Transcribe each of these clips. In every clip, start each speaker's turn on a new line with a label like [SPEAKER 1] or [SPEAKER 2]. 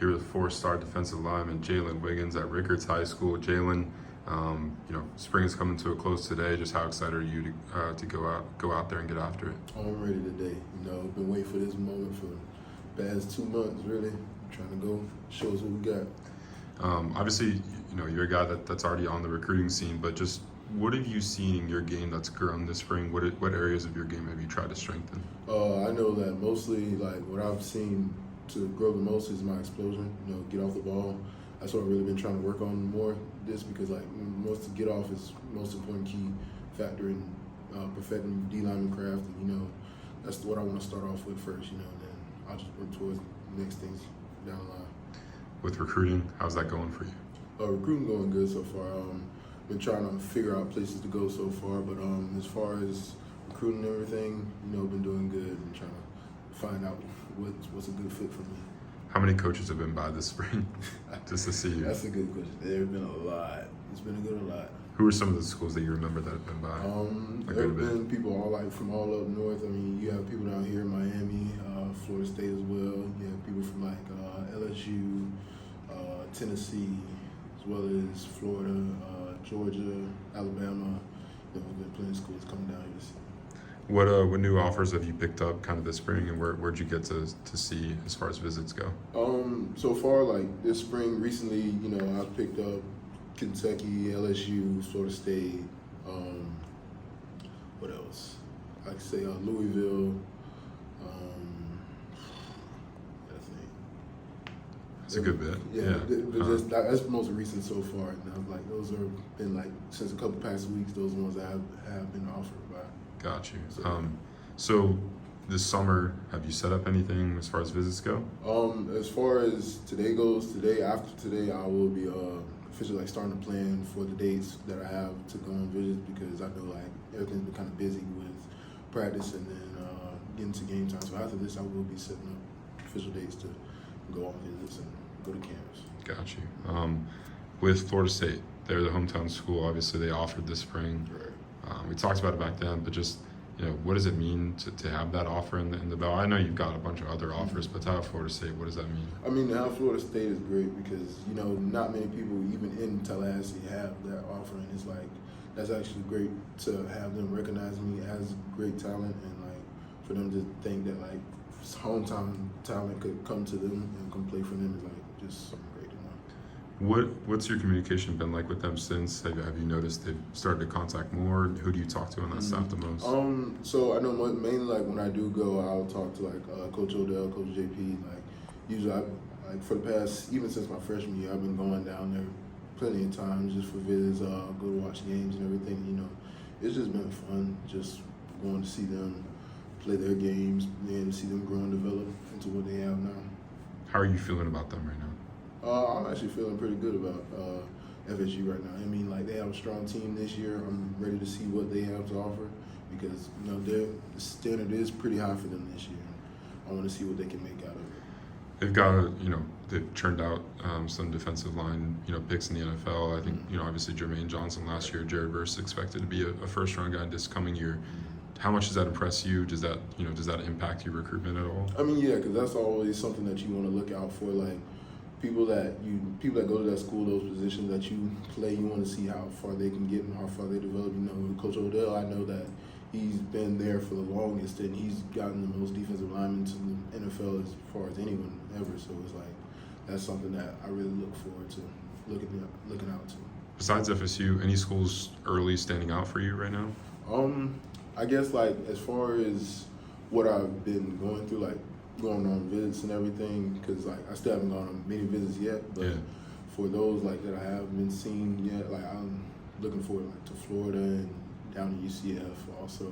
[SPEAKER 1] here with four-star defensive lineman Jalen Wiggins at Rickards High School. Jalen, spring is coming to a close today. Just how excited are you to go out there and get after it?
[SPEAKER 2] I'm ready today. I've been waiting for this moment for the past 2 months, really. Trying to go show us what we got.
[SPEAKER 1] Obviously, you're a guy that's already on the recruiting scene, but just what have you seen in your game that's grown this spring? What areas of your game have you tried to strengthen?
[SPEAKER 2] I know that mostly, what I've seen to grow the most is my explosion. Get off the ball. That's what I've really been trying to work on more. This because most get off is most important key factor in perfecting D lineman craft, and that's what I want to start off with first. And then I'll just work towards the next things down the line.
[SPEAKER 1] With recruiting, how's that going for you?
[SPEAKER 2] Recruiting going good so far. Been trying to figure out places to go so far, but as far as recruiting and everything, been doing good and trying to find out what's a good fit for me.
[SPEAKER 1] How many coaches have been by this spring just to see you?
[SPEAKER 2] That's a good question. There's been a lot. It's been a lot.
[SPEAKER 1] Who are some of the schools that you remember that have been by?
[SPEAKER 2] There have been people from all up north. You have people down here in Miami, Florida State as well. You have people from LSU, Tennessee, as well as Florida, Georgia, Alabama. There's been plenty of schools coming down here to see.
[SPEAKER 1] What new offers have you picked up kind of this spring, and where'd you get to see as far as visits go?
[SPEAKER 2] So far, this spring, recently, I picked up Kentucky, LSU, Florida State. What else? I could say Louisville.
[SPEAKER 1] That's a good bit. Yeah.
[SPEAKER 2] That's the most recent so far. And those have been since a couple past weeks. Those ones that have been offered by.
[SPEAKER 1] Got you. So this summer, have you set up anything as far as visits go?
[SPEAKER 2] As far as today goes, after today, I will be officially starting to plan for the dates that I have to go on visits, because I know everything's been kind of busy with practice and then getting to game time. So after this, I will be setting up official dates to go on visits and go to camps.
[SPEAKER 1] Got you. With Florida State, they're the hometown school. Obviously, they offered this spring.
[SPEAKER 2] Right.
[SPEAKER 1] We talked about it back then, but just what does it mean to have that offer in the bell? I know you've got a bunch of other offers, but to have Florida State, what does that mean?
[SPEAKER 2] To have Florida State is great because not many people even in Tallahassee have that offer, and it's that's actually great to have them recognize me as great talent, and for them to think that hometown talent could come to them and come play for them is just something great to know.
[SPEAKER 1] What's your communication been like with them since? Have you noticed they've started to contact more? Who do you talk to on that staff the most?
[SPEAKER 2] So I know mainly when I do go, I'll talk to Coach Odell, Coach JP. Usually, for the past, even since my freshman year, I've been going down there plenty of times just for visits, go to watch games and everything. It's just been fun, just going to see them play their games and see them grow and develop into what they have now.
[SPEAKER 1] How are you feeling about them right now?
[SPEAKER 2] I'm actually feeling pretty good about FSU right now. They have a strong team this year. I'm ready to see what they have to offer because the standard is pretty high for them this year. I want to see what they can make out of it.
[SPEAKER 1] They've got they've churned out some defensive line picks in the NFL. I think obviously Jermaine Johnson last year, Jared Verse expected to be a first round guy this coming year. How much does that impress you? Does that impact your recruitment at all?
[SPEAKER 2] Yeah, because that's always something that you want to look out for. People that go to that school, those positions that you play, you want to see how far they can get and how far they develop. Coach Odell, I know that he's been there for the longest, and he's gotten the most defensive linemen to the NFL as far as anyone ever. So it's that's something that I really look forward to looking out to.
[SPEAKER 1] Besides FSU, any schools early standing out for you right now?
[SPEAKER 2] I guess as far as what I've been going through, going on visits and everything, because I still haven't gone on many visits yet, but for those that I haven't been seeing yet, I'm looking forward to Florida and down to UCF also.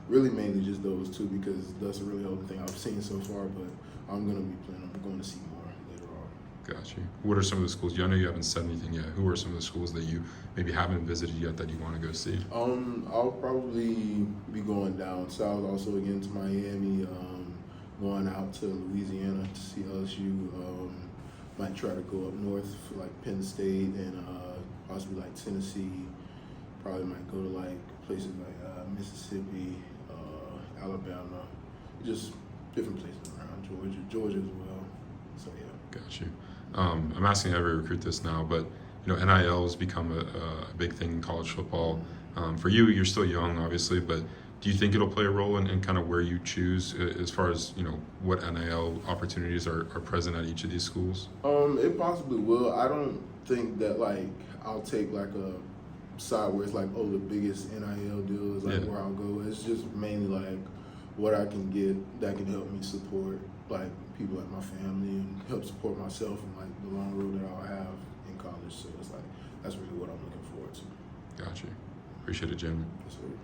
[SPEAKER 2] Really mainly just those two because that's really the only thing I've seen so far, but I'm going to be planning on going to see more later on.
[SPEAKER 1] Got you. What are some of the schools? I know you haven't said anything yet. Who are some of the schools that you maybe haven't visited yet that you want to go see?
[SPEAKER 2] I'll probably be going down south also again to Miami, going out to Louisiana to see LSU. Might try to go up north for Penn State and possibly Tennessee. Probably might go to places Mississippi, Alabama, just different places around Georgia as well. So yeah.
[SPEAKER 1] Got you. I'm asking every recruit this now, but NIL has become a big thing in college football. For you, you're still young, obviously, but do you think it'll play a role in kind of where you choose as far as what NIL opportunities are present at each of these schools?
[SPEAKER 2] It possibly will. I don't think that like I'll take like a side where it's like, oh, the biggest NIL deal is like where I'll go. It's just mainly like what I can get that can help me support like people like my family and help support myself and like the long road that I'll have in college. So it's like that's really what I'm looking forward to.
[SPEAKER 1] Got you. Appreciate it, Jim.
[SPEAKER 2] Yes, sir.